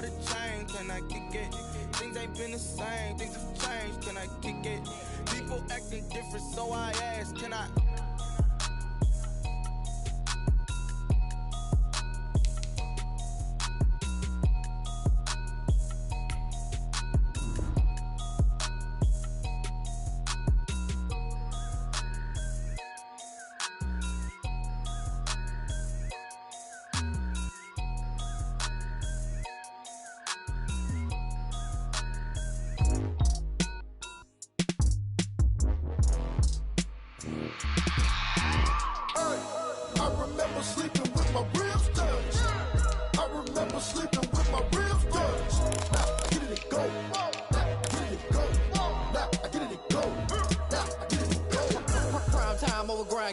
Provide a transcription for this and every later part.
the chain, can I kick it? Things ain't been the same, things have changed, can I kick it? People acting different, so I ask, can I?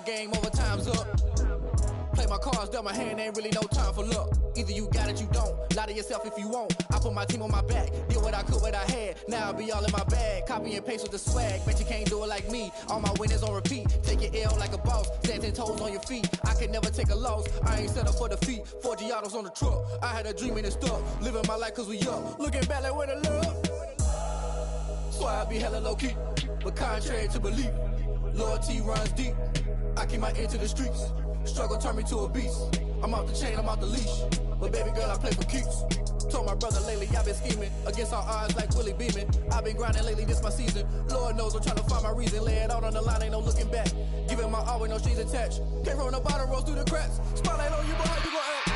Game over, time's up. Play my cards, dealt my hand, ain't really no time for luck. Either you got it, you don't. Lie to yourself if you won't. I put my team on my back, did what I could, what I had. Now I'll be all in my bag, copy and paste with the swag. Bet you can't do it like me. All my winners on repeat. Take your L like a boss, stand 10 toes on your feet. I can never take a loss, I ain't set up for defeat. 4 Giottos on the truck, I had a dream and it stuck. Living my life cause we up, looking back like where the love. So I be hella low key, but contrary to belief, loyalty runs deep. I keep my ear to the streets. Struggle turned me to a beast. I'm off the chain, I'm off the leash. But baby girl, I play for keeps. Told my brother lately, I've been scheming against all odds like Willie Beeman. I've been grinding lately, this my season. Lord knows I'm trying to find my reason. Lay it out on the line, ain't no looking back. Giving my all with no strings attached. Came from the bottom, rose through the cracks. Spotlight on you, boy, how you gon' act?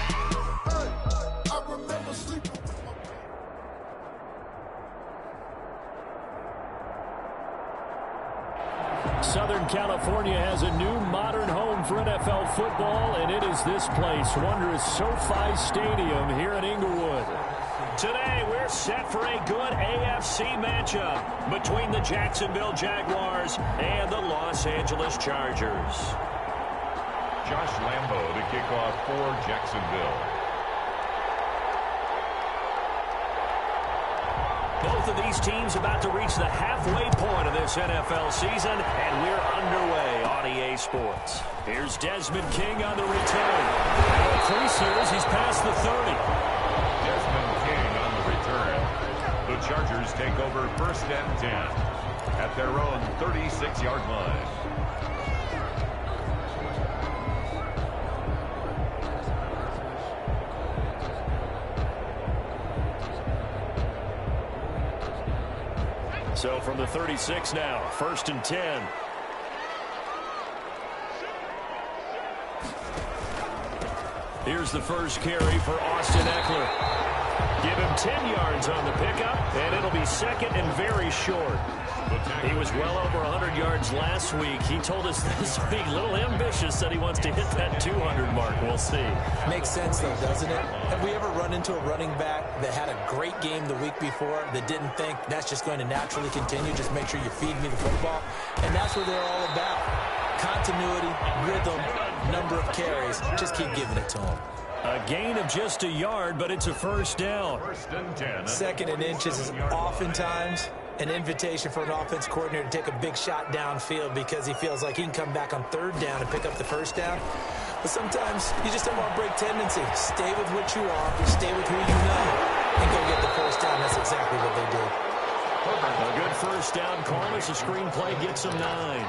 Hey, I remember sleeping. Southern California has a new modern home for NFL football, and it is this place, wondrous SoFi Stadium here in Inglewood. Today, we're set for a good AFC matchup between the Jacksonville Jaguars and the Los Angeles Chargers. Josh Lambo to kick off for Jacksonville. Both of these teams about to reach the halfway point of this NFL season, and we're underway on EA Sports. Here's Desmond King on the return. Increases, he's past the 30. Desmond King on the return. The Chargers take over 1st and 10 at their own 36-yard line. So from the 36 now, 1st and 10. Here's the first carry for Austin Eckler. Give him 10 yards on the pickup, and it'll be 2nd and very short. He was well over 100 yards last week. He told us this week, a little ambitious, that he wants to hit that 200 mark. We'll see. Makes sense, though, doesn't it? Have we ever run into a running back that had a great game the week before that didn't think that's just going to naturally continue? Just make sure you feed me the football. And that's what they're all about. Continuity, rhythm, number of carries. Just keep giving it to them. A gain of just a yard, but it's a 1st down. 1st and 10. 2nd and inches is oftentimes an invitation for an offense coordinator to take a big shot downfield because he feels like he can come back on 3rd down and pick up the 1st down. But sometimes you just don't want to break tendency. Stay with what you are, stay with who you know, and go get the 1st down. That's exactly what they did. A good 1st down call as the screenplay gets him 9.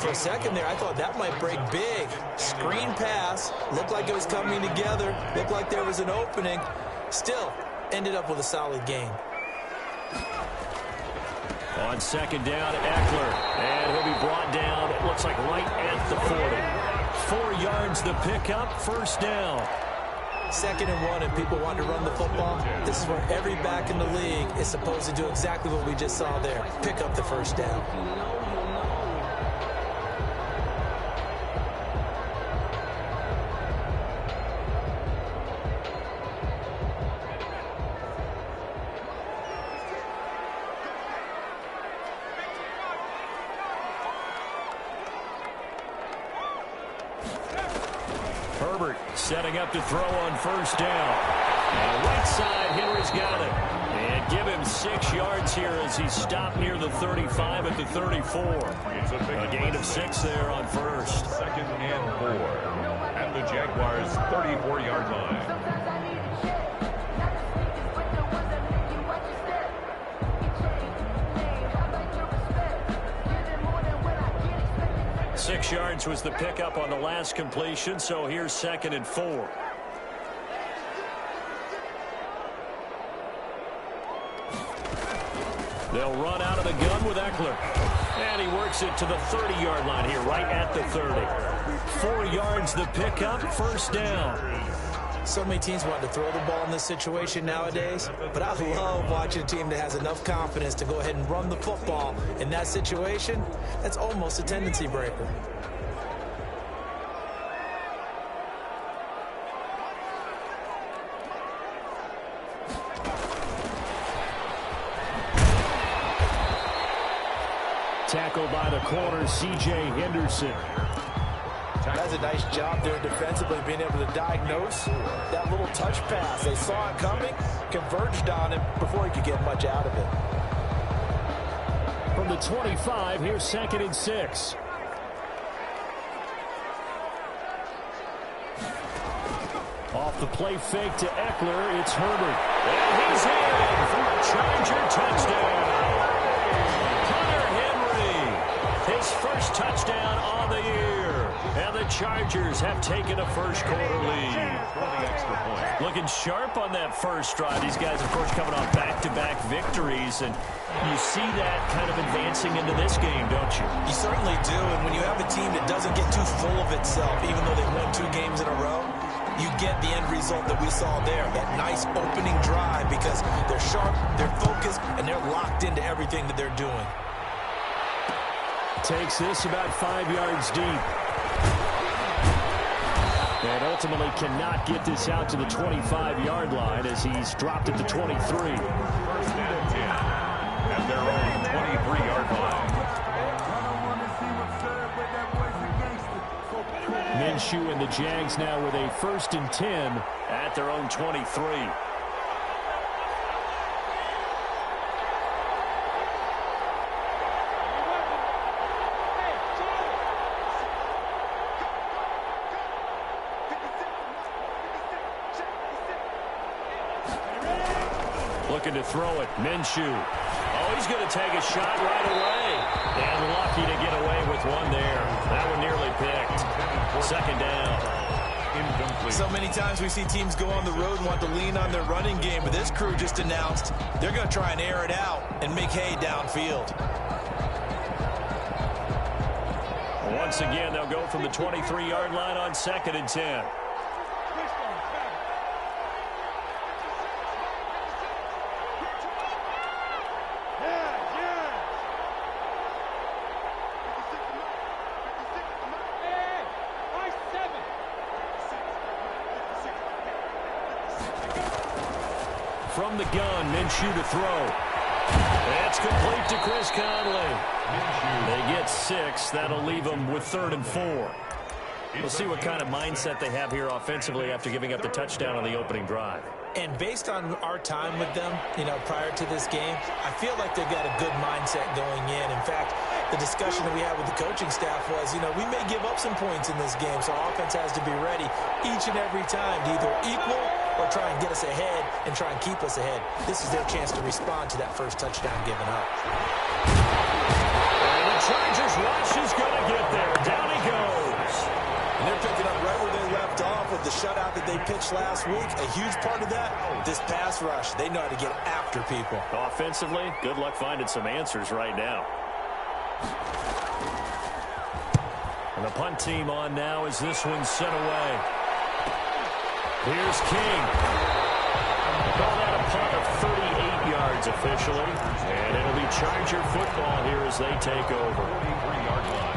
For a second there, I thought that might break big. Screen pass, looked like it was coming together, looked like there was an opening. Still, ended up with a solid game. On 2nd down, Eckler, and he'll be brought down, it looks like right at the 40. 4 yards the pickup, 1st down. 2nd and 1, and people want to run the football. This is where every back in the league is supposed to do exactly what we just saw there. Pick up the 1st down. Herbert setting up to throw on 1st down. And right side, Henry's got it. And give him 6 yards here as he stopped near the 35 at the 34. A gain of 6 there on 1st. 2nd and 4 at the Jaguars' 34-yard line. 6 yards was the pickup on the last completion, so here's 2nd and 4. They'll run out of the gun with Eckler. And he works it to the 30-yard line here, right at the 30. 4 yards the pickup, 1st down. So many teams want to throw the ball in this situation nowadays, but I love watching a team that has enough confidence to go ahead and run the football in that situation. That's almost a tendency breaker. Tackled by the corner, C.J. Henderson. That's a nice job there defensively, being able to diagnose that little touch pass. They saw it coming, converged on him before he could get much out of it. From the 25, here's 2nd and 6. Off the play fake to Eckler, it's Herbert. And he's in for a Charger touchdown. His first touchdown on the year. And the Chargers have taken a first-quarter lead. Looking sharp on that first drive. These guys, of course, coming off back-to-back victories. And you see that kind of advancing into this game, don't you? You certainly do. And when you have a team that doesn't get too full of itself, even though they won 2 games in a row, you get the end result that we saw there. That nice opening drive because they're sharp, they're focused, and they're locked into everything that they're doing. Takes this about 5 yards deep. And ultimately cannot get this out to the 25-yard line as he's dropped at the 23. 1st and 10 at their own 23-yard line. Minshew and the Jags now with a 1st and 10 at their own 23. Looking to throw it. Minshew. Oh, he's going to take a shot right away. And lucky to get away with one there. That one nearly picked. 2nd down. Incomplete. So many times we see teams go on the road and want to lean on their running game, but this crew just announced they're going to try and air it out and make hay downfield. Once again, they'll go from the 23-yard line on 2nd and 10. From the gun, Minshew to throw. It's complete to Chris Conley. They get 6. That'll leave them with 3rd and 4. We'll see what kind of mindset they have here offensively after giving up the touchdown on the opening drive. And based on our time with them, prior to this game, I feel like they've got a good mindset going in. In fact, the discussion that we had with the coaching staff was, we may give up some points in this game, so our offense has to be ready each and every time to either equal or try and get us ahead and try and keep us ahead. This is their chance to respond to that first touchdown given up. And the Chargers rush is going to get there. Down he goes. And they're picking up right where they left off with the shutout that they pitched last week. A huge part of that, this pass rush. They know how to get after people. Offensively, good luck finding some answers right now. And the punt team on now as this one's sent away. Here's King. Call that a punt of 38 yards officially. And it'll be Charger football here as they take over. 43-yard line.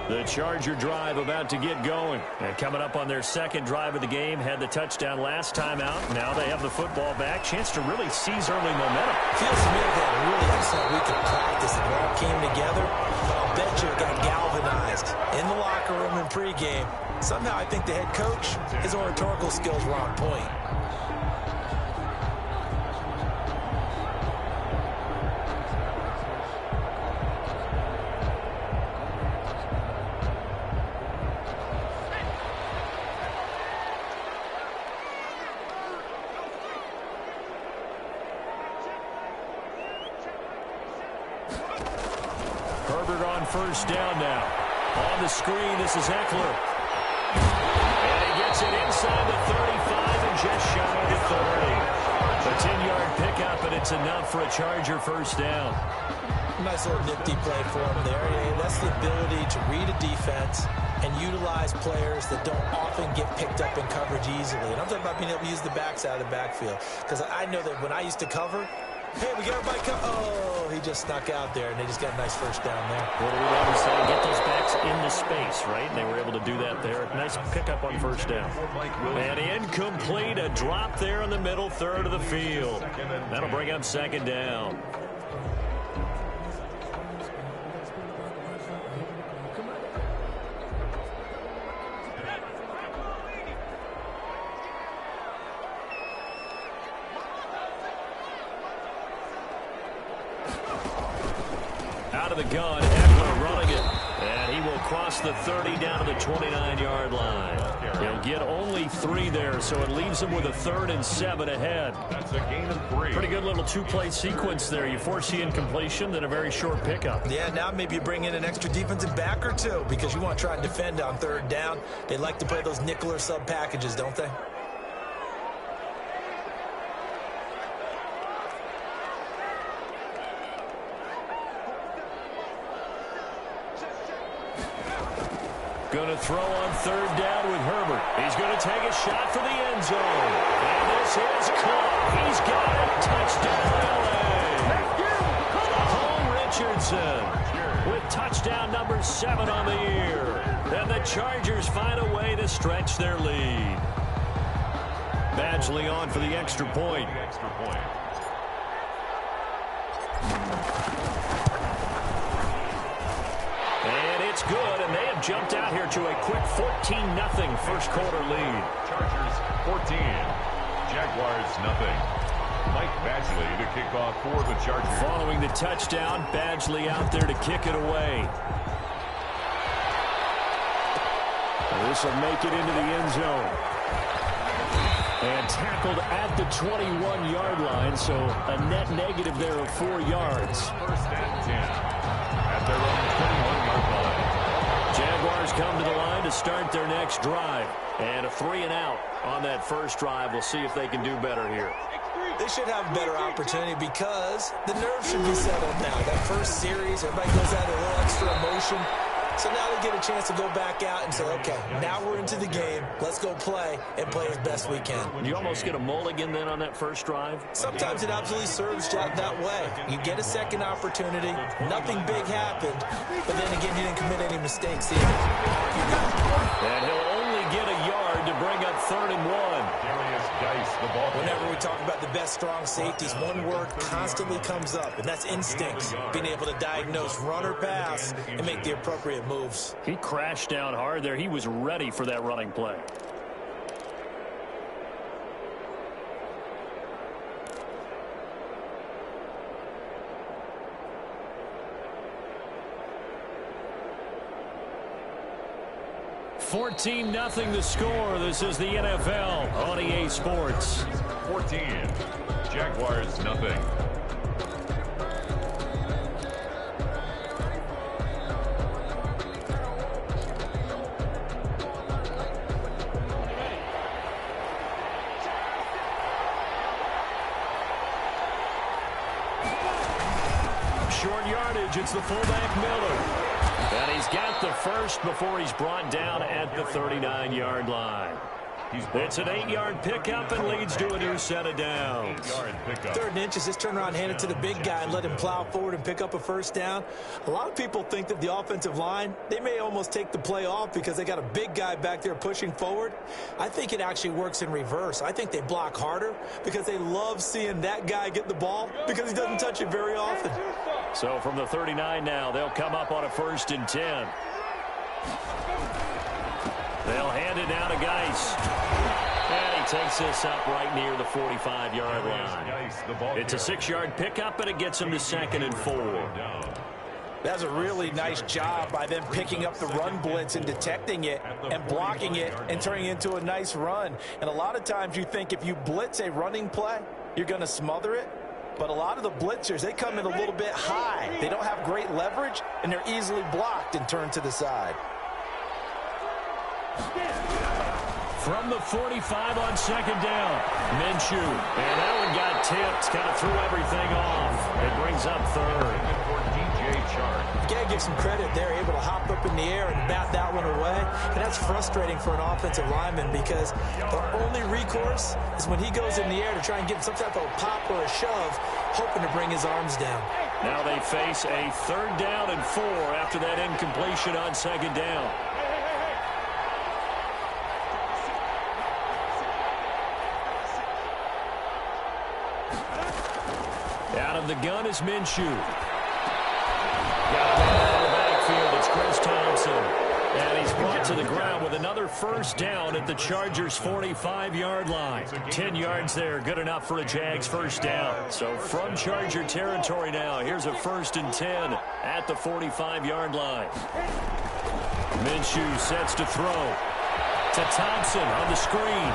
The Charger drive about to get going. And coming up on their 2nd drive of the game, had the touchdown last time out. Now they have the football back. Chance to really seize early momentum. Feels to me like they had a really excellent week of practice. It all came together, but I'll bet you it got galvanized in the locker room and pregame. Somehow I think the head coach, his oratorical skills were on point. first down now. On the screen, this is Eckler. And he gets it inside the 35 and just shy of the 30. A 10-yard pickup, and it's enough for a Charger first down. Nice little nifty play for him there. Yeah, that's the ability to read a defense and utilize players that don't often get picked up in coverage easily. And I'm talking about being able to use the backside of the backfield. Because I know that when I used to cover, hey, we got everybody oh, he just snuck out there, and they just got a nice first down there. What do we always say? Get those backs into space, right? And they were able to do that there. Nice pickup on first down. And incomplete, a drop there in the middle third of the field. That'll bring up second down. Out of the gun, Eckler running it. And he will cross the 30 down to the 29-yard line. He'll get only 3 there, so it leaves him with a 3rd and 7 ahead. That's a gain of 3. Pretty good little 2-play sequence there. You force the incompletion, then a very short pickup. Yeah, now maybe you bring in an extra defensive back or two because you want to try and defend on 3rd down. They like to play those nickel or sub packages, don't they? Going to throw on 3rd down with Herbert. He's going to take a shot for the end zone. And this is caught. He's got it. Touchdown, LA. Paul Richardson with touchdown number 7 on the year. And the Chargers find a way to stretch their lead. Badgley on for the extra point. And it's good, and they have jumped out here to a quick 14-0 first quarter lead. Chargers 14, Jaguars nothing. Mike Badgley to kick off for the Chargers. Following the touchdown, Badgley out there to kick it away. This will make it into the end zone. And tackled at the 21-yard line, so a net negative there of 4 yards. First and 10 at their own 21-yard line. Jaguars come to the line to start their next drive. And a 3-and-out on that first drive. We'll see if they can do better here. They should have a better opportunity because the nerves should be settled now. That first series, everybody goes out a little extra emotion. So now they get a chance to go back out and say, okay, now we're into the game. Let's go play and play as best we can. You almost get a mulligan then on that first drive? Sometimes it absolutely serves that way. You get a second opportunity. Nothing big happened. But then again, you didn't commit any mistakes either. And he'll only get a yard to bring up 3rd and 1. Whenever we talk about the best strong safeties, one word constantly comes up, and that's instinct. Being able to diagnose run or pass and make the appropriate moves. He crashed down hard there. He was ready for that running play. $14-0 the score. This is the NFL on EA Sports. 14, Jaguars nothing. Short yardage. It's the fullback Miller. And he's got the first before he's brought down at the 39-yard line. It's an 8-yard pickup and leads to a new set of downs. 3rd and inches, just turn around, hand it to the big guy and let him plow forward and pick up a first down. A lot of people think that the offensive line, they may almost take the play off because they got a big guy back there pushing forward. I think it actually works in reverse. I think they block harder because they love seeing that guy get the ball because he doesn't touch it very often. So from the 39 now, they'll come up on a 1st and 10. They'll hand it down to Geis. And he takes this up right near the 45-yard line. It's a 6-yard pickup, and it gets him to 2nd and 4. That's a really nice job by them picking up the run blitz and detecting it and blocking it and turning it into a nice run. And a lot of times you think if you blitz a running play, you're going to smother it. But a lot of the blitzers, they come in a little bit high. They don't have great leverage, and they're easily blocked and turned to the side. From the 45 on second down, Minshew. And that one got tipped, kind of threw everything off. It brings up third. For DJ Chark. You got to give some credit. They're able to hop up in the air and bat that one away. And that's frustrating for an offensive lineman because the only recourse is when he goes in the air to try and get some type of pop or a shove, hoping to bring his arms down. Now they face a 3rd down and 4 after that incompletion on second down. Out of the gun is Minshew. Got a man in the backfield. It's Chris Thompson. And he's brought to the ground with another 1st down at the Chargers' 45-yard line. 10 yards there, good enough for a Jags 1st down. So from Charger territory now, here's a 1st and 10 at the 45-yard line. Minshew sets to throw to Thompson on the screen.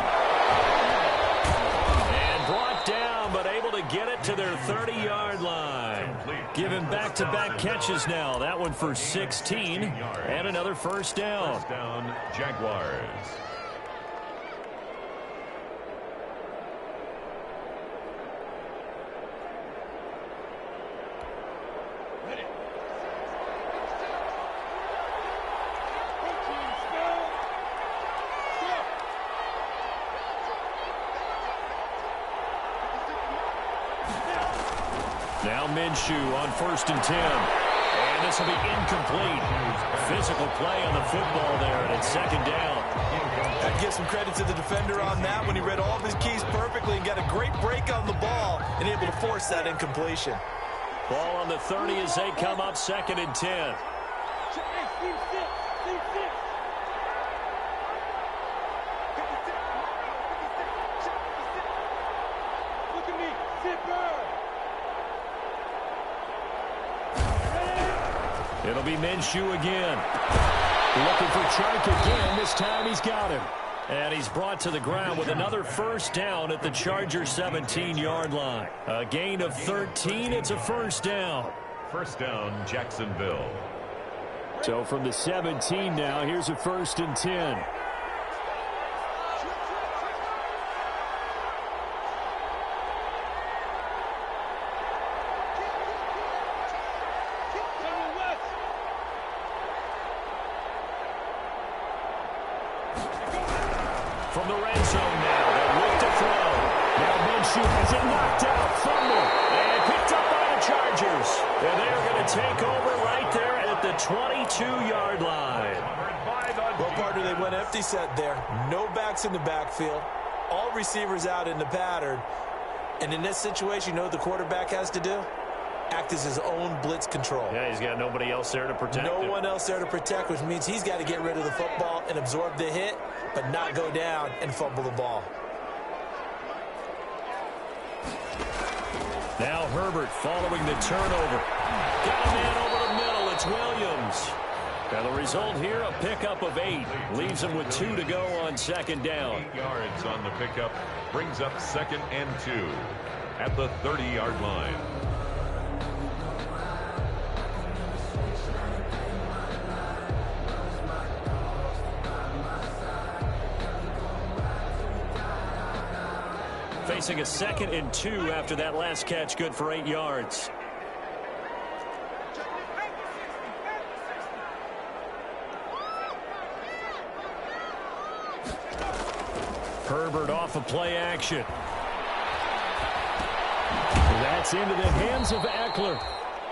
Brought down, but able to get it to their 30-yard line. Given back-to-back catches now. That one for 16 and another 1st down. 1st down, Jaguars. Now Minshew on 1st and 10. And this will be incomplete. Physical play on the football there, and it's 2nd down. I'd give some credit to the defender on that when he read all of his keys perfectly and got a great break on the ball and able to force that incompletion. Ball on the 30 as they come up 2nd and 10. It'll be Minshew again. Looking for Chark again. This time he's got him. And he's brought to the ground with another 1st down at the Chargers' 17-yard line. A gain of 13. It's a 1st down. 1st down, Jacksonville. So from the 17 now, here's a 1st and 10. From the red zone now, they'll look to throw. Now Minshew has it knocked out, fumble, and picked up by the Chargers. And they're going to take over right there at the 22-yard line. Well, partner, they went empty set there. No backs in the backfield. All receivers out in the pattern. And in this situation, you know what the quarterback has to do? Act as his own blitz control. Yeah, he's got nobody else there to protect him. No one else there to protect, which means he's got to get rid of the football and absorb the hit, but not go down and fumble the ball. Now Herbert following the turnover. Got a man over the middle. It's Williams. Now the result here, a pickup of 8. Leaves him with 2 to go on 2nd down. 8 yards on the pickup. Brings up 2nd and 2 at the 30-yard line. Facing a 2nd and 2 after that last catch, good for 8 yards. Herbert off of play action. That's into the hands of Eckler.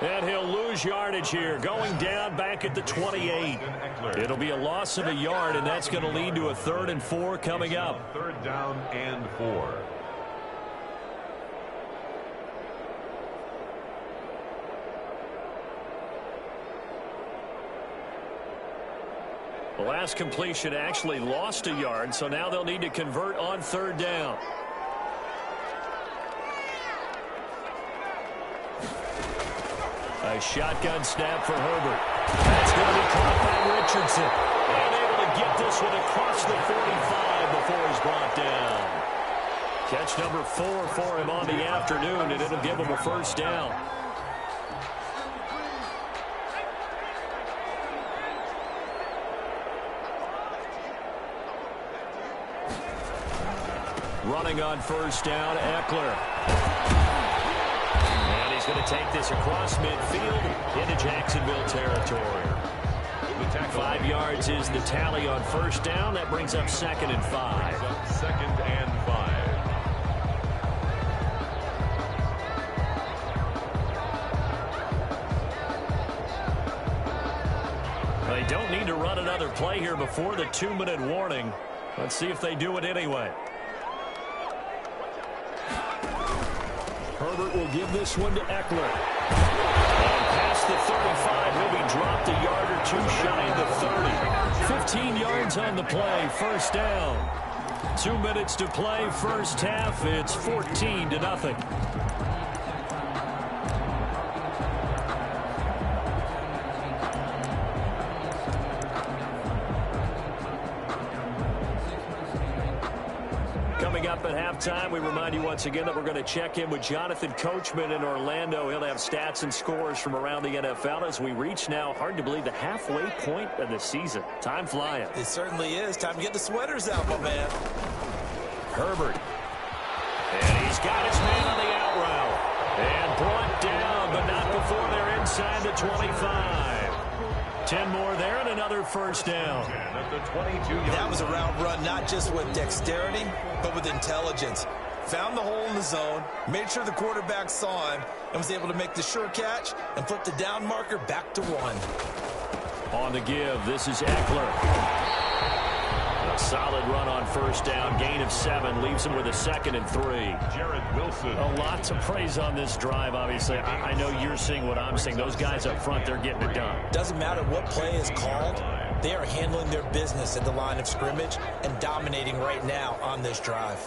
And he'll lose yardage here, going down back at the 28. It'll be a loss of a yard, and that's going to lead to a 3rd and 4 coming up. 3rd down and 4. The last completion actually lost a yard, so now they'll need to convert on 3rd down. A shotgun snap for Herbert. That's going to be caught by Richardson. And able to get this one across the 45 before he's brought down. Catch number 4 for him on the afternoon, and it'll give him a first down. Running on first down, Eckler. And he's going to take this across midfield into Jacksonville territory. 5 yards is the tally on first down. That brings up 2nd and 5. 2nd and 5. They don't need to run another play here before the 2-minute warning. Let's see if they do it anyway. Herbert will give this one to Eckler. And past the 35, he'll be dropped a yard or two shy of the 30. 15 yards on the play, first down. 2 minutes to play, first half. It's 14-0. Coming up at halftime, we remind you once again that we're going to check in with Jonathan Coachman in Orlando. He'll have stats and scores from around the NFL as we reach now, hard to believe, the halfway point of the season. Time flying. It certainly is. Time to get the sweaters out, my man. Herbert. And he's got his man on the out route. And brought down, but not before they're inside the 25. 10 more there and another first down. That was a route run not just with dexterity, but with intelligence. Found the hole in the zone, made sure the quarterback saw him, and was able to make the sure catch and flip the down marker back to 1. On the give, this is Eckler. A solid run on first down. Gain of 7 leaves him with a 2nd and 3. Jared Wilson. A lot to praise on this drive, obviously. I know you're seeing what I'm seeing. Those guys up front, they're getting it done. Doesn't matter what play is called. They are handling their business at the line of scrimmage and dominating right now on this drive.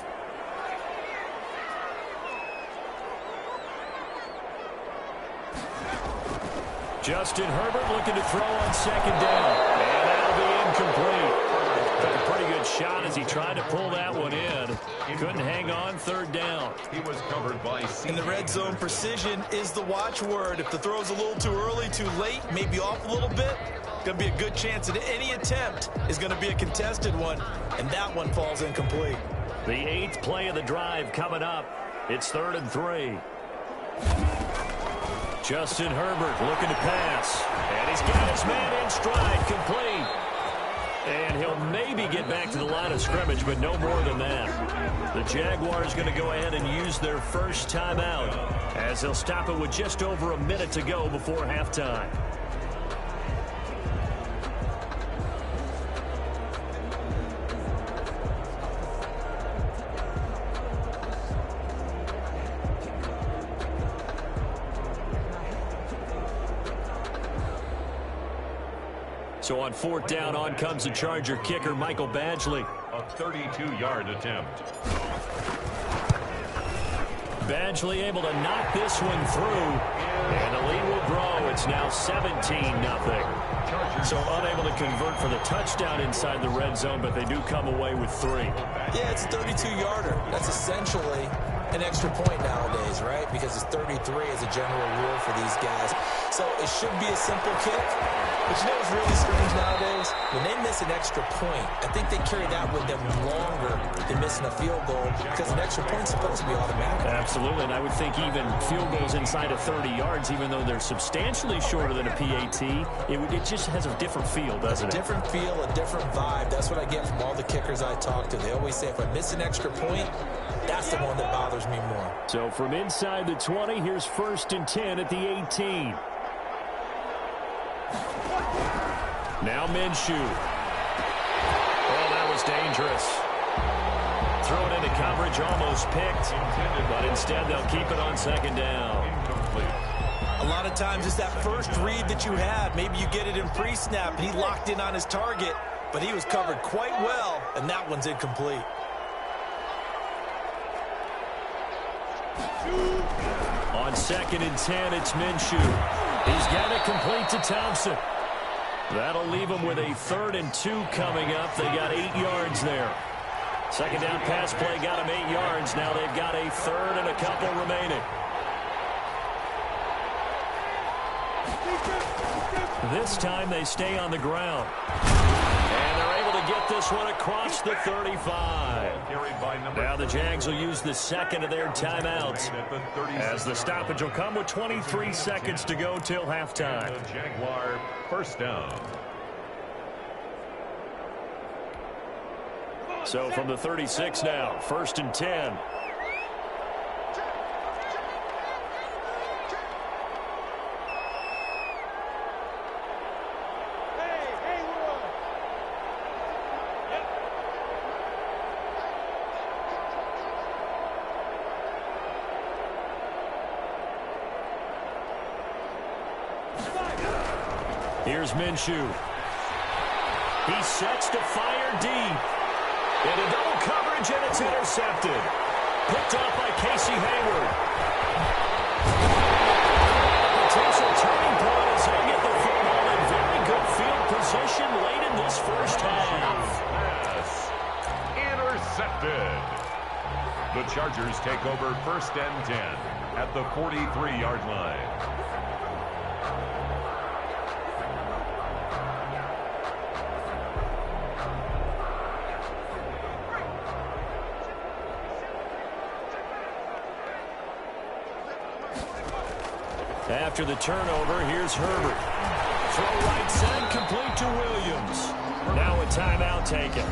Justin Herbert looking to throw on 2nd down. And that'll be incomplete. Took a pretty good shot as he tried to pull that one in. Couldn't hang on, 3rd down. He was covered by In the red zone, precision is the watchword. If the throw's a little too early, too late, maybe off a little bit, going to be a good chance that any attempt is going to be a contested one, and that one falls incomplete. The 8th play of the drive coming up. It's 3rd and 3. Justin Herbert looking to pass. And he's got his man in stride, complete. And he'll maybe get back to the line of scrimmage, but no more than that. The Jaguars going to go ahead and use their first timeout as they'll stop it with just over a minute to go before halftime. So on 4th down, on comes the Charger kicker, Michael Badgley. A 32-yard attempt. Badgley able to knock this one through, and the lead will grow. It's now 17-0. So unable to convert for the touchdown inside the red zone, but they do come away with 3. Yeah, it's a 32-yarder. That's essentially an extra point nowadays, right? Because it's 33 as a general rule for these guys. So it should be a simple kick. But you know what's really strange nowadays? When they miss an extra point, I think they carry that with them longer than missing a field goal because an extra point's supposed to be automatic. Absolutely, and I would think even field goals inside of 30 yards, even though they're substantially shorter than a PAT, it just has a different feel, doesn't it? A different feel, a different vibe. That's what I get from all the kickers I talk to. They always say if I miss an extra point, that's the one that bothers me more. So from inside the 20, here's 1st and 10 at the 18. Now Minshew. Oh, that was dangerous. Thrown into coverage, almost picked. But instead, they'll keep it on 2nd down. A lot of times it's that first read that you have. Maybe you get it in pre-snap, and he locked in on his target. But he was covered quite well, and that one's incomplete. On 2nd and 10, it's Minshew. He's got it complete to Thompson. That'll leave them with a 3rd and 2 coming up. They got 8 yards there. Second down pass play got them 8 yards. Now they've got a third and a couple remaining. This time they stay on the ground. And they're able to get this one across the 35. Now the Jags will use the second of their timeouts, as the stoppage will come with 23 seconds to go till halftime. Jaguar first down. So from the 36 now, 1st and 10. Here's Minshew. He sets to fire deep. Into double coverage, and it's intercepted. Picked up by Casey Hayward. Potential turning point as they get the football in very good field position late in this first half. Pass intercepted. The Chargers take over 1st and 10 at the 43-yard line. After the turnover, here's Herbert. Throw right side, complete to Williams. Now a timeout taken.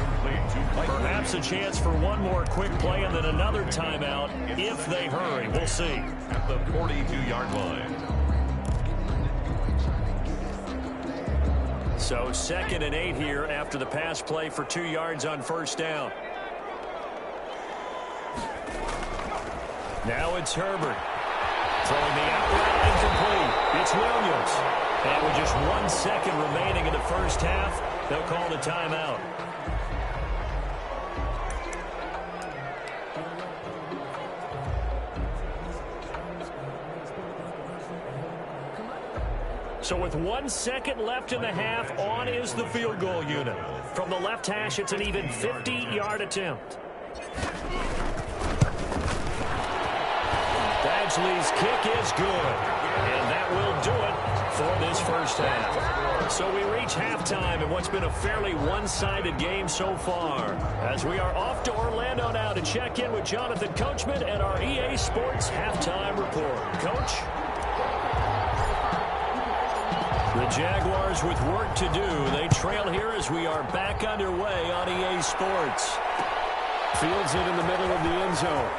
Perhaps a chance for one more quick play and then another timeout if they hurry. We'll see. At the 42-yard line. So 2nd and 8 here after the pass play for 2 yards on 1st down. Now it's Herbert. Throwing the outright incomplete. It's Williams. And with just 1 second remaining in the first half, they'll call the timeout. So with 1 second left in the half, on is the field goal unit. From the left hash, it's an even 50-yard attempt. Badgley's kick is good, and that will do it for this first half. So we reach halftime in what's been a fairly one-sided game so far, as we are off to Orlando now to check in with Jonathan Coachman and our EA Sports Halftime Report. Coach? The Jaguars with work to do. They trail here as we are back underway on EA Sports. Fields it in the middle of the end zone.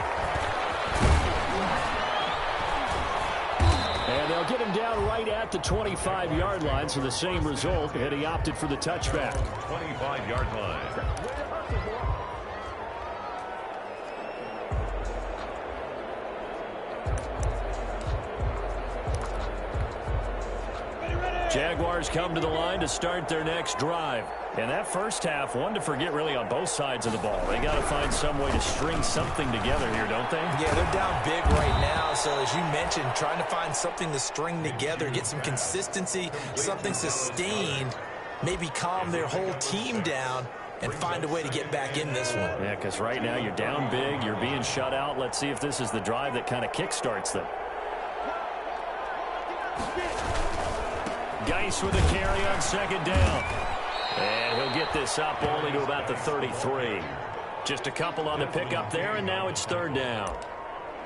And they'll get him down right at the 25-yard line, so the same result, and he opted for the touchback. 25-yard line. Jaguars come to the line to start their next drive. And that first half, one to forget really on both sides of the ball. They got to find some way to string something together here, don't they? Yeah, they're down big right now. So as you mentioned, trying to find something to string together, get some consistency, something sustained, maybe calm their whole team down and find a way to get back in this one. Yeah, because right now you're down big, you're being shut out. Let's see if this is the drive that kind of kickstarts them. Geis with a carry on second down. And he'll get this up only to about the 33. Just a couple on the pickup there, and now it's third down.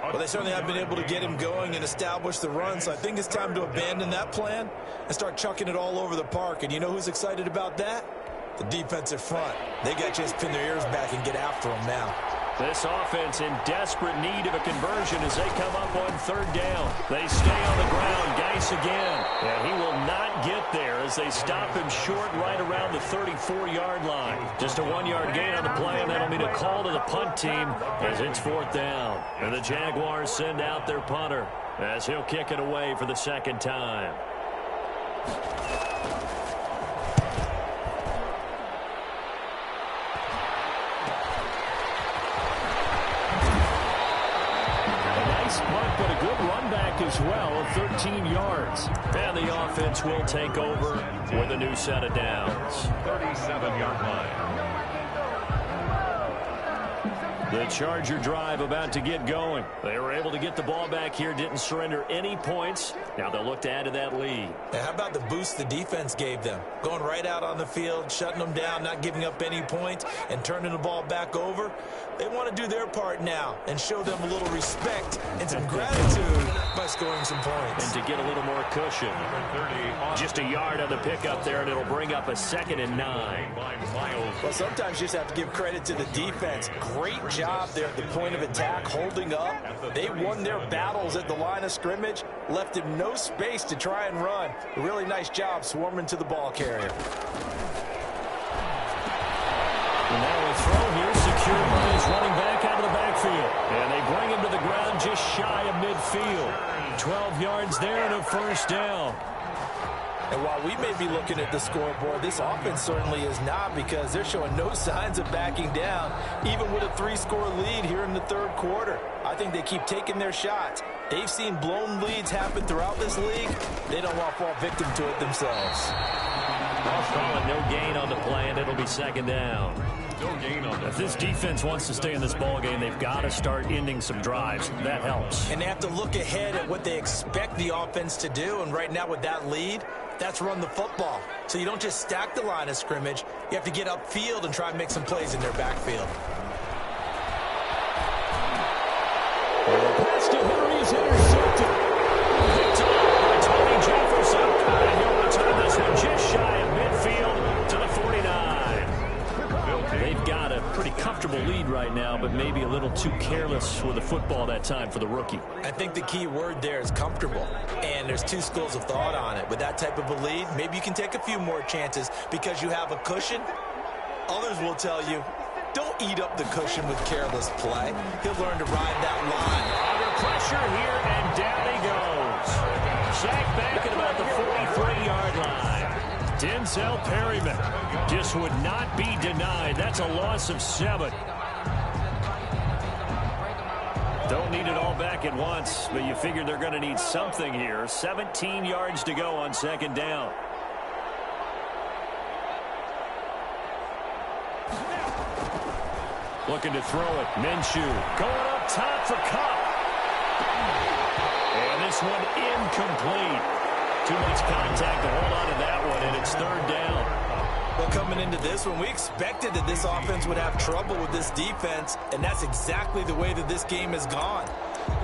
Well, they certainly have been able to get him going and establish the run, so I think it's time to abandon that plan and start chucking it all over the park. And you know who's excited about that? The defensive front. They got a chance to pin their ears back and get after him now. This offense in desperate need of a conversion as they come up on third down. They stay on the ground. Geis again. And he will not get there as they stop him short right around the 34-yard line. Just a 1-yard gain on the play, and that'll mean a call to the punt team as it's fourth down. And the Jaguars send out their punter as he'll kick it away for the second time. But a good run back as well of 13 yards. And the offense will take over with a new set of downs. 37-yard line. The Charger drive about to get going. They were able to get the ball back here, didn't surrender any points. Now they'll look to add to that lead. Now, how about the boost the defense gave them? Going right out on the field, shutting them down, not giving up any points, and turning the ball back over. They want to do their part now and show them a little respect and some gratitude by scoring some points. And to get a little more cushion. Just a yard on the pickup there, and it'll bring up a 2nd and 9. Well, sometimes you just have to give credit to the defense. Great job there at the point of attack, holding up. They won their battles at the line of scrimmage, left him no space to try and run. A really nice job swarming to the ball carrier. And now a throw here, secured by his running back out of the backfield. And they bring him to the ground just shy of midfield. 12 yards there and a 1st down. And while we may be looking at the scoreboard, this offense certainly is not, because they're showing no signs of backing down, even with a 3-score lead here in the 3rd quarter. I think they keep taking their shots. They've seen blown leads happen throughout this league. They don't want to fall victim to it themselves. I'll call it no gain on the play, and it'll be 2nd down. If this defense wants to stay in this ball game, they've got to start ending some drives. That helps. And they have to look ahead at what they expect the offense to do. And right now with that lead, that's run the football. So you don't just stack the line of scrimmage. You have to get upfield and try and make some plays in their backfield. The pass to Henry is intercepted. Picked up by Tony Jefferson. And he'll return this one just shy of midfield to the 49. They've got a pretty comfortable lead right now, but maybe a little too careless with the football that time for the rookie. I think the key word there is comfortable, and there's 2 schools of thought on it. With that type of a lead, maybe you can take a few more chances because you have a cushion. Others will tell you, don't eat up the cushion with careless play. He'll learn to ride that line. Under pressure here, and down he goes. Sacked back at about the 43-yard line. Denzel Perryman just would not be denied. That's a loss of 7. Don't need it all back at once, but you figure they're going to need something here. 17 yards to go on 2nd down. Looking to throw it. Minshew going up top for Cup. And this one incomplete. Too much contact to hold on to that one, and it's 3rd down. Well, coming into this one, we expected that this offense would have trouble with this defense, and that's exactly the way that this game has gone.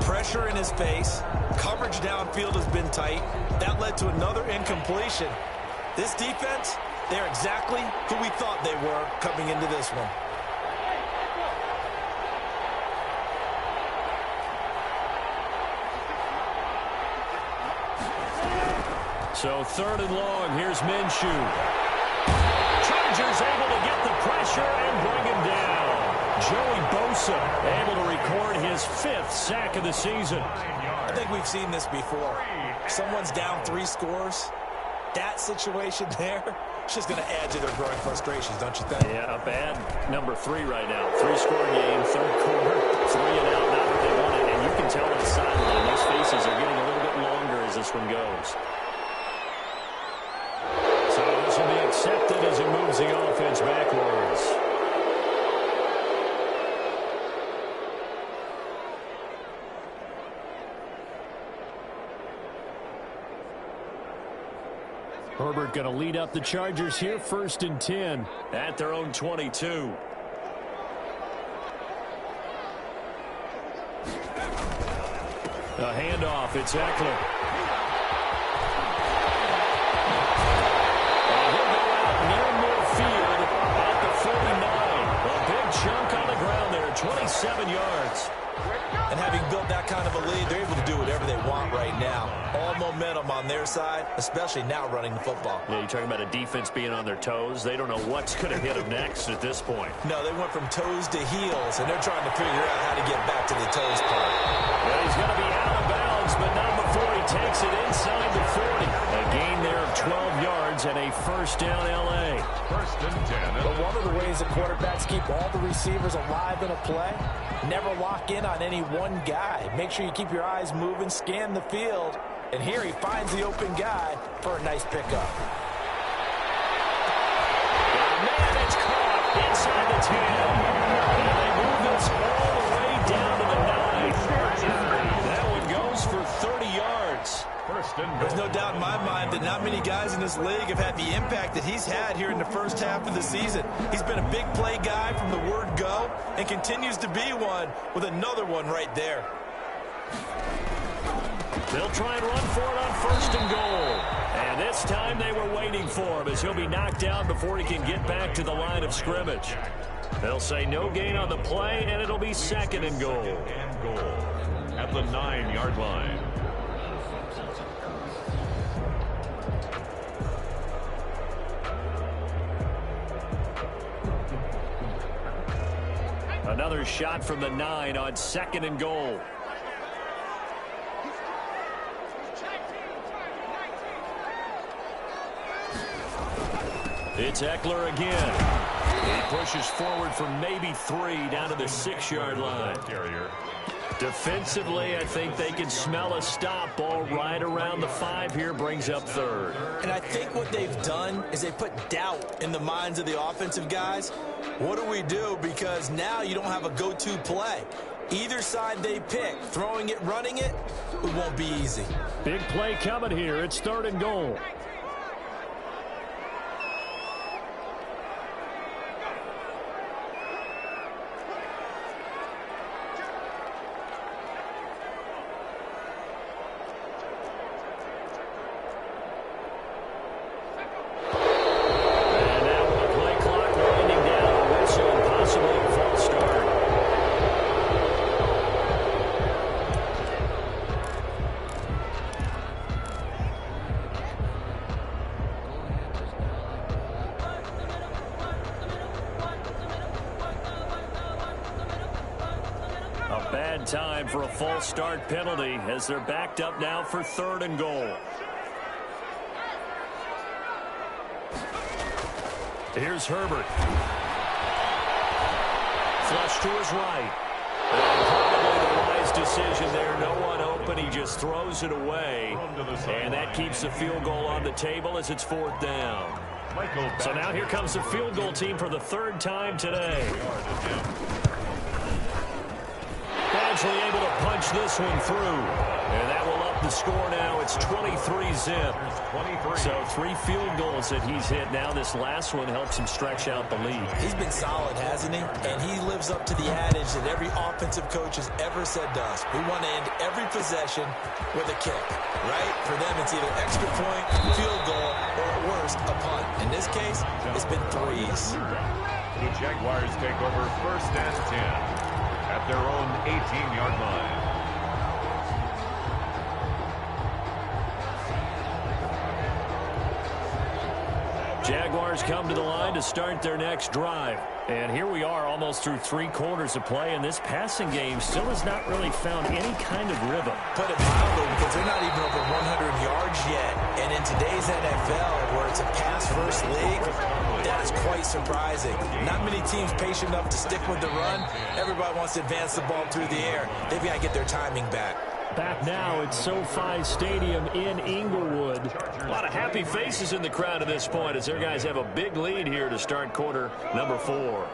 Pressure in his face. Coverage downfield has been tight. That led to another incompletion. This defense, they're exactly who we thought they were coming into this one. So 3rd and long, here's Minshew. Chargers able to get the pressure and bring him down. Joey Bosa able to record his 5th sack of the season. I think we've seen this before. Someone's down 3 scores. That situation there, it's just going to add to their growing frustrations, don't you think? Yeah, a bad number 3 right now. 3-score game, 3rd quarter, 3 and out, not what they wanted. And you can tell on the sideline, those faces are getting a little bit longer as this one goes. So this will be accepted as it moves the offense backwards. Herbert going to lead up the Chargers here, 1st and 10 at their own 22. A handoff, it's Eckler. And he'll go out near midfield at the 49. A big chunk on the ground there, 27 yards. And having built that kind of a lead, they're able to do whatever they want right now. All momentum on their side, especially now running the football. Yeah, you're talking about a defense being on their toes. They don't know what's going to hit them next at this point. No, they went from toes to heels, and they're trying to figure out how to get back to the toes part. Well, he's going to be out of bounds, but not before he takes it inside the 40. A gain there of 12 yards and a 1st down L.A. 1st and 10. But one of the ways that quarterbacks keep all the receivers alive in a play, never lock in on any one guy. Make sure you keep your eyes moving, scan the field, and here he finds the open guy for a nice pickup. Man, it's caught inside the 10. And they move this all this league have had the impact that he's had here in the first half of the season. He's been a big play guy from the word go and continues to be one with another one right there. They'll try and run for it on 1st and goal. And this time they were waiting for him as he'll be knocked down before he can get back to the line of scrimmage. They'll say no gain on the play, and it'll be 2nd and goal. At the 9-yard line. Another shot from the 9 on 2nd and goal. It's Eckler again. He pushes forward for maybe 3 down to the 6-yard line. Defensively, I think they can smell a stop. Ball right around the 5 here, brings up 3rd. And I think what they've done is they put doubt in the minds of the offensive guys. What do we do? Because now you don't have a go-to play. Either side they pick, throwing it, running it, it won't be easy. Big play coming here. It's 3rd and goal. Time for a false start penalty as they're backed up now for 3rd and goal. Here's Herbert. Flush to his right. And probably the wise decision there. No one open. He just throws it away. And that keeps the field goal on the table as it's 4th down. So now here comes the field goal team for the 3rd time today. Eventually able to punch this one through. And that will up the score now. It's 23-zip. So 3 field goals that he's hit now. This last one helps him stretch out the lead. He's been solid, hasn't he? And he lives up to the adage that every offensive coach has ever said to us. We want to end every possession with a kick, right? For them, it's either extra point, field goal, or at worst, a punt. In this case, it's been 3s. The Jaguars take over 1st and 10. At their own 18-yard line. Jaguars come to the line to start their next drive. And here we are almost through 3 quarters of play, and this passing game still has not really found any kind of rhythm. Put it mildly, because they're not even over 100 yards yet. And in today's NFL, where it's a pass-first league, that is quite surprising. Not many teams patient enough to stick with the run. Everybody wants to advance the ball through the air. They've got to get their timing back. Back now at SoFi Stadium in Inglewood. A lot of happy faces in the crowd at this point as their guys have a big lead here to start quarter number 4.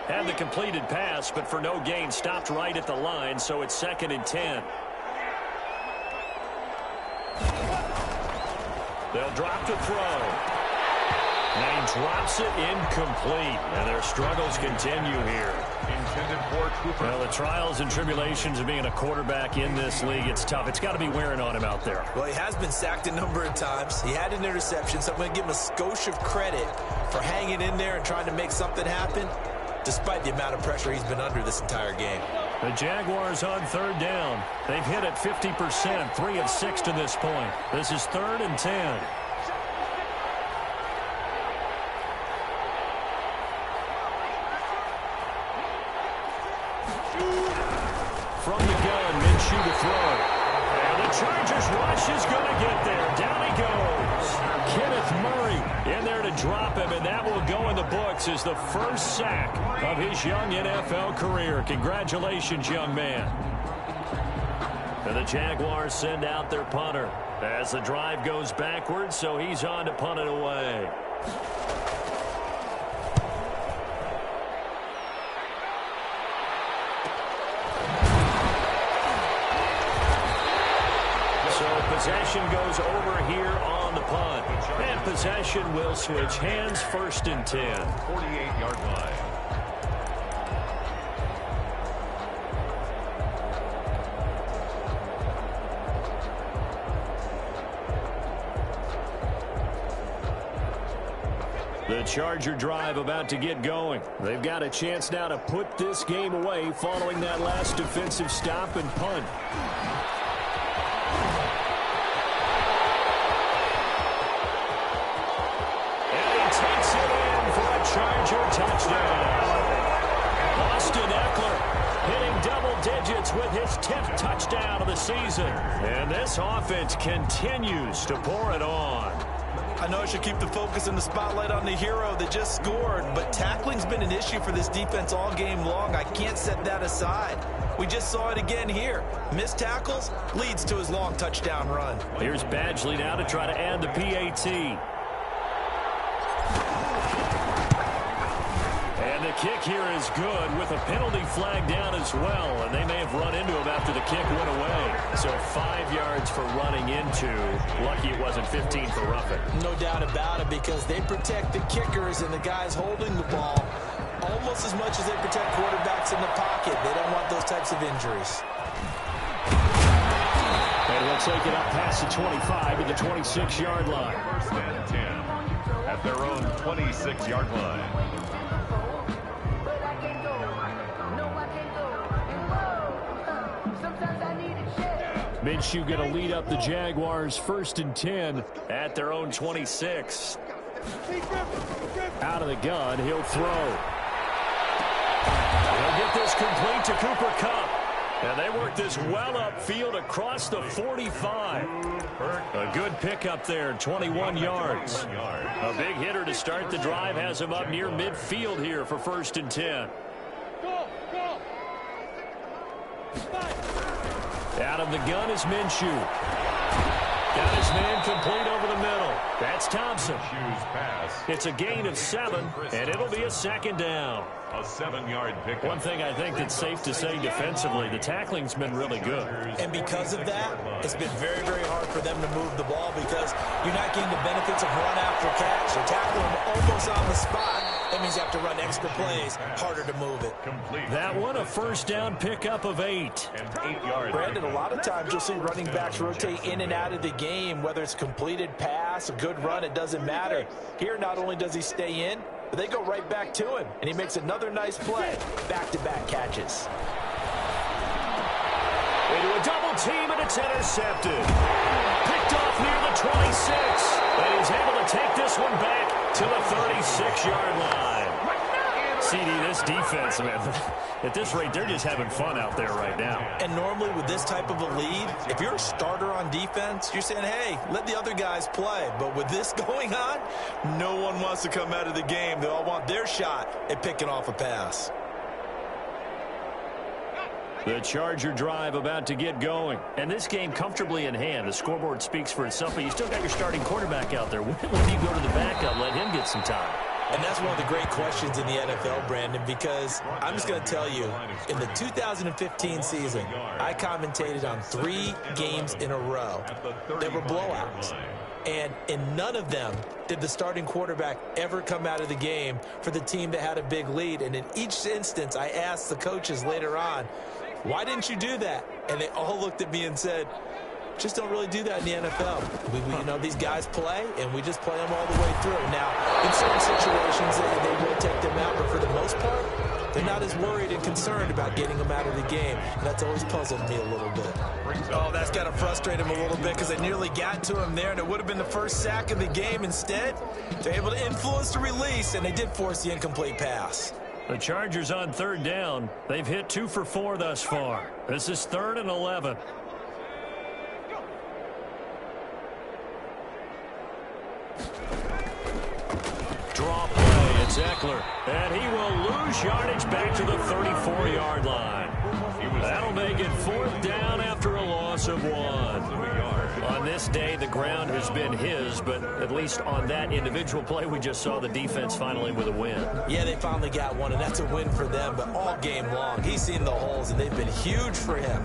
Had the completed pass, but for no gain, stopped right at the line, so it's 2nd and 10. They'll drop to throw. And he drops it incomplete. And their struggles continue here. Well, the trials and tribulations of being a quarterback in this league, it's tough. It's got to be wearing on him out there. Well, he has been sacked a number of times. He had an interception, so I'm going to give him a skosh of credit for hanging in there and trying to make something happen, despite the amount of pressure he's been under this entire game. The Jaguars on 3rd down. They've hit it 50%, 3 of 6 to this point. This is 3rd and 10. From the gun, Minshew to throw. And the Chargers rush is going to get there. Down he goes. Kenneth Murray in there to drop him, and that will go in the books as the first sack of his young NFL career. Congratulations, young man. And the Jaguars send out their punter as the drive goes backwards, so he's on to punt it away. So possession goes over here on the punt. And possession will switch hands, 1st and 10. 48-yard line. The Charger drive about to get going. They've got a chance now to put this game away following that last defensive stop and punt. And he takes it in for a Charger touchdown. Austin Eckler hitting double digits with his 10th touchdown of the season. And this offense continues to pour it on. I know I should keep the focus and the spotlight on the hero that just scored, but tackling's been an issue for this defense all game long. I can't set that aside. We just saw it again here. Missed tackles leads to his long touchdown run. Here's Badgley now to try to add the PAT. And the kick here is good with a penalty flag down as well, and they may have run into him after the kick went away. So 5 yards for running into. Lucky it wasn't 15 for roughing. No doubt about it, because they protect the kickers and the guys holding the ball almost as much as they protect quarterbacks in the pocket. They don't want those types of injuries. And we'll take it up past the 25 to the 26-yard line. 1st and 10 at their own 26-yard line. Minshew going to lead up the Jaguars 1st and 10 at their own 26. Out of the gun, he'll throw. He'll get this complete to Cooper Kupp. And they work this well upfield across the 45. A good pickup there, 21 yards. A big hitter to start the drive has him up near midfield here for 1st and 10. Out of the gun is Minshew. Got his man complete over the middle. That's Thompson. It's a gain of 7, and it'll be a 2nd down. A 7-yard pickup. One thing I think that's safe to say defensively, the tackling's been really good. And because of that, it's been very, very hard for them to move the ball because you're not getting the benefits of run after catch. You're tackling them almost on the spot. That means you have to run extra plays, harder to move it. That one, a 1st down pickup of 8. And 8 yards. Brandon, a lot of times you'll see running backs rotate in and out of the game, whether it's completed pass, a good run, it doesn't matter. Here, not only does he stay in, but they go right back to him, and he makes another nice play. Back-to-back catches. Into a double team, and it's intercepted. Picked off near the 26, and he's able to take this one back to the 36-yard line. CD, this defense, man, at this rate, they're just having fun out there right now. And normally with this type of a lead, if you're a starter on defense, you're saying, hey, let the other guys play. But with this going on, no one wants to come out of the game. They all want their shot at picking off a pass. The Charger drive about to get going. And this game comfortably in hand. The scoreboard speaks for itself, but you still got your starting quarterback out there. When do you go to the backup, let him get some time? And that's one of the great questions in the NFL, Brandon, because I'm just going to tell you, in the 2015 season, I commentated on 3 games in a row. They were blowouts. And in none of them did the starting quarterback ever come out of the game for the team that had a big lead. And in each instance, I asked the coaches later on, why didn't you do that? And they all looked at me and said, just don't really do that in the NFL. You know, these guys play, and we just play them all the way through. Now, in certain situations, they will take them out, but for the most part, they're not as worried and concerned about getting them out of the game. And that's always puzzled me a little bit. Oh, that's got to frustrate him a little bit because they nearly got to him there, and it would have been the first sack of the game. Instead, they're able to influence the release, and they did force the incomplete pass. The Chargers on 3rd down. They've hit 2 for 4 thus far. This is 3rd and 11. Draw play, it's Eckler, and he will lose yardage back to the 34-yard line. That'll make it 4th down after a loss loss of 1. On this day, the ground has been his, but at least on that individual play, we just saw the defense finally with a win. Yeah, they finally got one, and that's a win for them, but all game long, he's seen the holes, and they've been huge for him.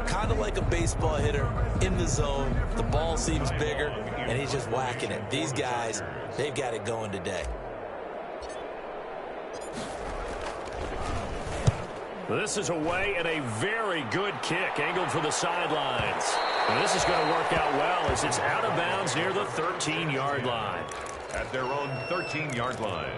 Kind of like a baseball hitter in the zone. The ball seems bigger, and he's just whacking it. These guys, they've got it going today. This is away and a very good kick angled for the sidelines. And this is going to work out well as it's out of bounds near the 13-yard line. At their own 13-yard line.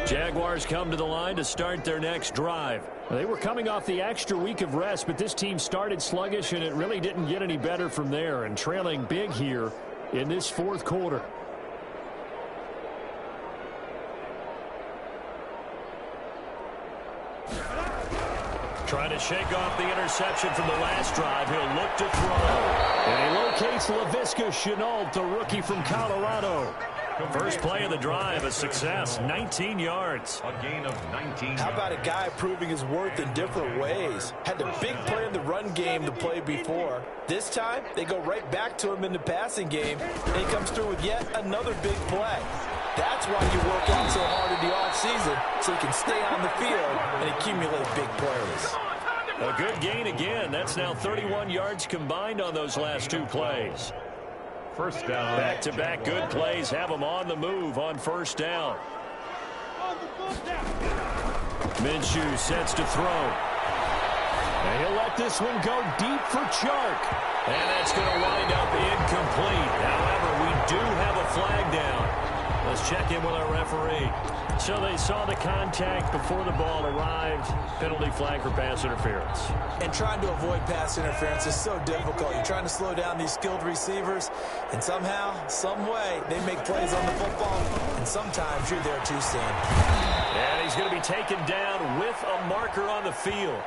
Jaguars come to the line to start their next drive. They were coming off the extra week of rest, but this team started sluggish, and it really didn't get any better from there, and trailing big here in this fourth quarter. Trying to shake off the interception from the last drive. He'll look to throw. And he locates Laviska Shenault, the rookie from Colorado. First play of the drive, a success, 19 yards. A gain of 19 How about a guy proving his worth in different ways? Had the big play in the run game the play before. This time, they go right back to him in the passing game, and he comes through with yet another big play. That's why you work out so hard in the offseason, so you can stay on the field and accumulate big plays. A good gain again. That's now 31 yards combined on those last two plays. First down. Back-to-back good plays have them on the move on first down. Minshew sets to throw. And he'll let this one go deep for Chark. And that's going to wind up incomplete. However, we do have a flag down. Let's check in with our referee. So they saw the contact before the ball arrived. Penalty flag for pass interference. And trying to avoid pass interference is so difficult. You're trying to slow down these skilled receivers, and somehow, some way, they make plays on the football, and sometimes you're there too soon. And he's going to be taken down with a marker on the field.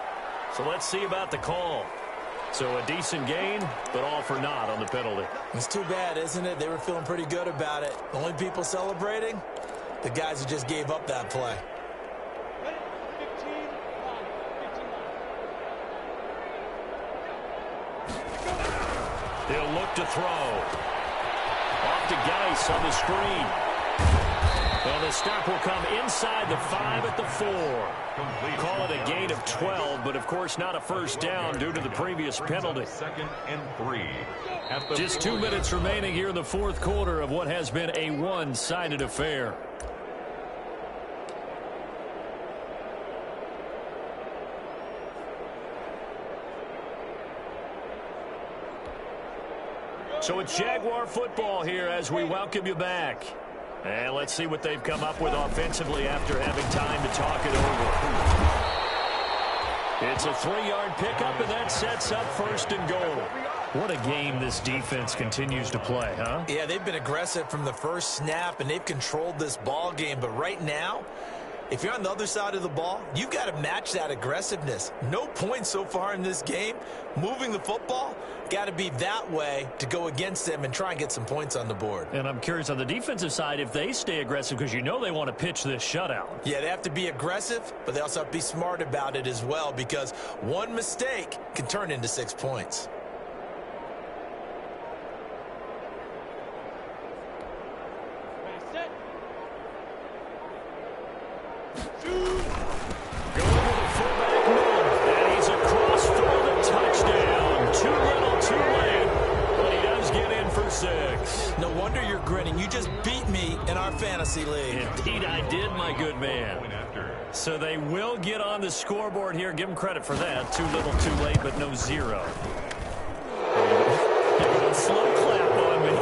So let's see about the call. So a decent gain, but all for naught on the penalty. It's too bad, isn't it? They were feeling pretty good about it. The only people celebrating, the guys who just gave up that play. He'll look to throw. Off to Geis on the screen. And the stop will come inside the 5 at the 4. Call it a gain of 12, but of course not a first down due to the previous penalty. Second and 3. Just 2 minutes remaining here in the fourth quarter of what has been a one-sided affair. So it's Jaguar football here as we welcome you back. And let's see what they've come up with offensively after having time to talk it over. It's a 3-yard pickup, and that sets up first and goal. What a game this defense continues to play, huh? Yeah, they've been aggressive from the first snap, and they've controlled this ball game. But right now, if you're on the other side of the ball, you've got to match that aggressiveness. No points so far in this game. Moving the football, got to be that way to go against them and try and get some points on the board. And I'm curious on the defensive side if they stay aggressive, because you know they want to pitch this shutout. Yeah, they have to be aggressive, but they also have to be smart about it as well, because one mistake can turn into 6 points. No wonder you're grinning. You just beat me in our fantasy league. Indeed, I did, my good man. So they will get on the scoreboard here. Give them credit for that. Too little, too late, but no 0. Slow clap on me.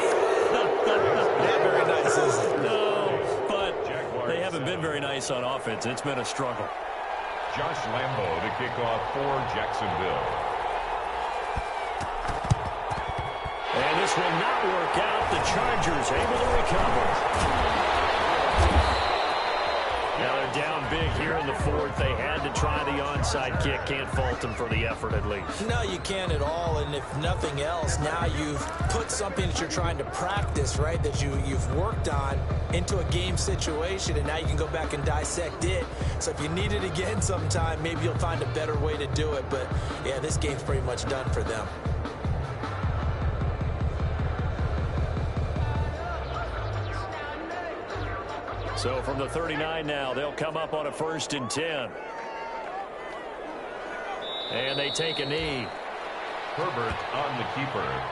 Not very nice, is it? No, but they haven't been very nice on offense. It's been a struggle. Josh Lambo to kick off for Jacksonville. And this will not work out. The Chargers able to recover. Now they're down big here in in the fourth. They had to try the onside kick. Can't fault them for the effort, at least. No, you can't at all. And if nothing else, now you've put something that you're trying to practice, right, that you've worked on into a game situation, and now you can go back and dissect it. So if you need it again sometime, maybe you'll find a better way to do it. But, yeah, this game's pretty much done for them. So from the 39 now, they'll come up on a 1st and 10. And they take a knee. Herbert on the keeper.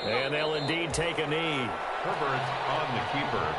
And they'll indeed take a knee. Herbert on the keeper.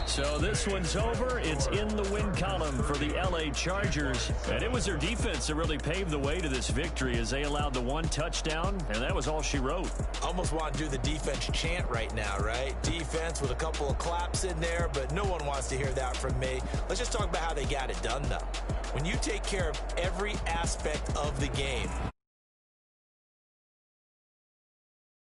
So this one's over. It's in the win column for the LA Chargers. And it was their defense that really paved the way to this victory as they allowed the 1 touchdown, and that was all she wrote. Almost want to do the defense chant right now, right? Defense with a couple of claps in there, but no one wants to hear that from me. Let's just talk about how they got it done, though. When you take care of every aspect of the game,